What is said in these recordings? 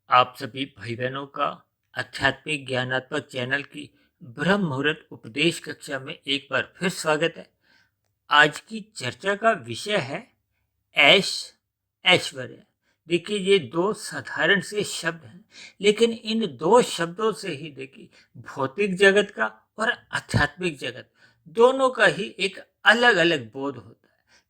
आप सभी भाई बहनों का आध्यात्मिक ज्ञानात्मक चैनल की ब्रह्म मुहूर्त उपदेश कक्षा में एक बार फिर स्वागत है। आज की चर्चा का विषय है ऐश ऐश्वर्य। देखिए, ये दो साधारण से शब्द हैं, लेकिन इन दो शब्दों से ही देखिए भौतिक जगत का और आध्यात्मिक जगत दोनों का ही एक अलग अलग बोध होता है।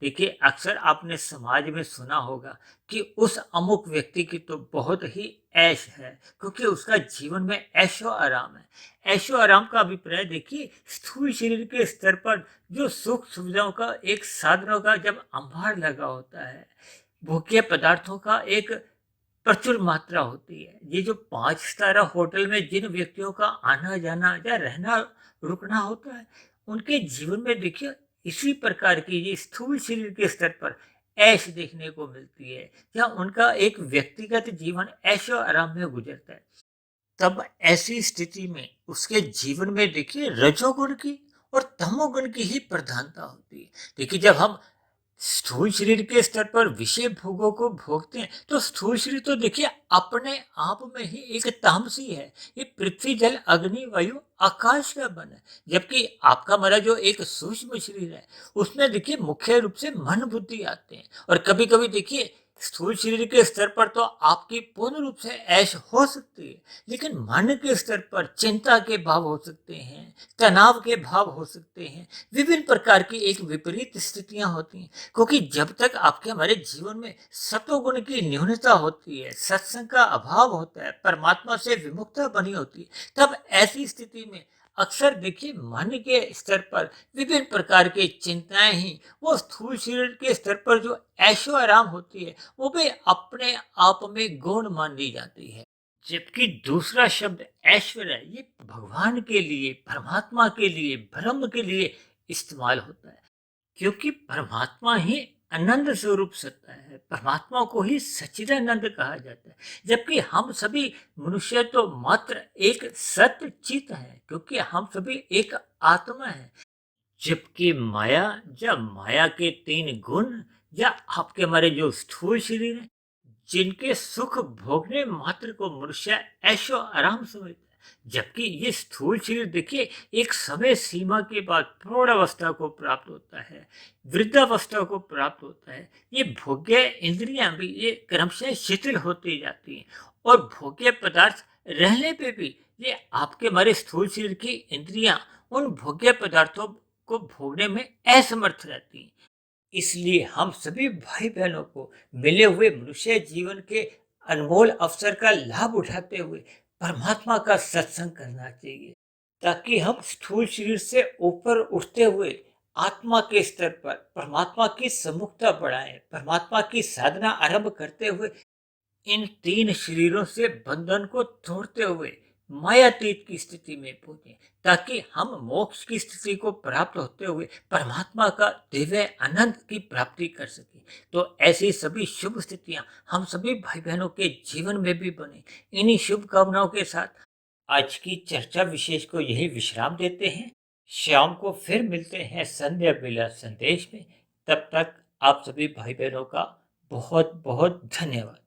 देखिए, अक्सर आपने समाज में सुना होगा कि उस अमुक व्यक्ति की तो बहुत ही ऐश है, क्योंकि उसका जीवन में ऐशो आराम है। ऐशो आराम का अभिप्राय देखिए, स्थूल शरीर के स्तर पर जो सुख सुविधाओं का एक साधनों का जब अंबार लगा होता है, भोग्य पदार्थों का एक प्रचुर मात्रा होती है। ये जो 5 सितारा होटल में जिन व्यक्तियों का आना जाना या रहना रुकना होता है, उनके जीवन में देखिए इसी प्रकार की ये स्थूल शरीर के स्तर पर ऐश देखने को मिलती है, या उनका एक व्यक्तिगत जीवन ऐशो आराम में गुजरता है। तब ऐसी स्थिति में उसके जीवन में देखिए रजोगुण की और तमोगुण की ही प्रधानता होती है। देखिए, जब हम स्थूल शरीर के स्तर पर विषय भोगों को भोगते हैं, तो स्थूल शरीर तो देखिए अपने आप में ही एक तामसी है। ये पृथ्वी जल अग्नि वायु आकाश का बन है। जबकि आपका हमारा जो एक सूक्ष्म शरीर है, उसमें देखिए मुख्य रूप से मन बुद्धि आते हैं। और कभी कभी देखिए स्थूल शरीर के स्तर पर तो आपकी पूर्ण रूप से ऐश हो सकती है, लेकिन मन के स्तर पर चिंता के भाव हो सकते हैं, तनाव के भाव हो सकते हैं, विभिन्न प्रकार की एक विपरीत स्थितियां होती हैं। क्योंकि जब तक आपके हमारे जीवन में सतोगुण की न्यूनता होती है, सत्संग का अभाव होता है, परमात्मा से विमुखता बनी होती है, तब ऐसी स्थिति में अक्सर देखिए मन के स्तर पर विभिन्न प्रकार की चिंताएं ही वो स्थूल शरीर के स्तर पर जो ऐशो आराम होती है, वो भी अपने आप में गौण मान ली जाती है। जबकि दूसरा शब्द ऐश्वर्य ये भगवान के लिए, परमात्मा के लिए, ब्रह्म के लिए इस्तेमाल होता है, क्योंकि परमात्मा ही आनंद स्वरूप सत्ता है। परमात्मा को ही सच्चिदानंद कहा जाता है। जबकि हम सभी मनुष्य तो मात्र एक सत्य चित है, क्योंकि हम सभी एक आत्मा है। जबकि माया, जब माया के 3 गुण या आपके हमारे जो स्थूल शरीर है, जिनके सुख भोगने मात्र को मनुष्य ऐशो आराम समझता है। जबकि ये स्थूल शरीर देखिए एक समय सीमा के बाद प्रौढ़ावस्था को प्राप्त होता है, वृद्धावस्था को प्राप्त होता है। ये भोग्य इंद्रियां भी ये क्रमशः शिथिल होती जाती हैं, और भोग्य पदार्थ रहने पे भी ये आपके हमारे स्थूल शरीर की इंद्रियां उन भोग्य पदार्थों को भोगने में असमर्थ रहती हैं। इसलिए हम सभी भाई बहनों को मिले हुए मनुष्य जीवन के अनमोल अवसर का लाभ उठाते हुए परमात्मा का सत्संग करना चाहिए, ताकि हम स्थूल शरीर से ऊपर उठते हुए आत्मा के स्तर पर परमात्मा की सम्मुखता बढ़ाएं, परमात्मा की साधना आरंभ करते हुए इन 3 शरीरों से बंधन को तोड़ते हुए मायातीत की स्थिति में पहुंचे, ताकि हम मोक्ष की स्थिति को प्राप्त होते हुए परमात्मा का दिव्य आनंद की प्राप्ति कर सके। तो ऐसी सभी शुभ स्थितियां हम सभी भाई बहनों के जीवन में भी बने। इन्हीं शुभ कामनाओं के साथ आज की चर्चा विशेष को यही विश्राम देते हैं। शाम को फिर मिलते हैं संध्या बेला संदेश में। तब तक आप सभी भाई बहनों का बहुत बहुत धन्यवाद।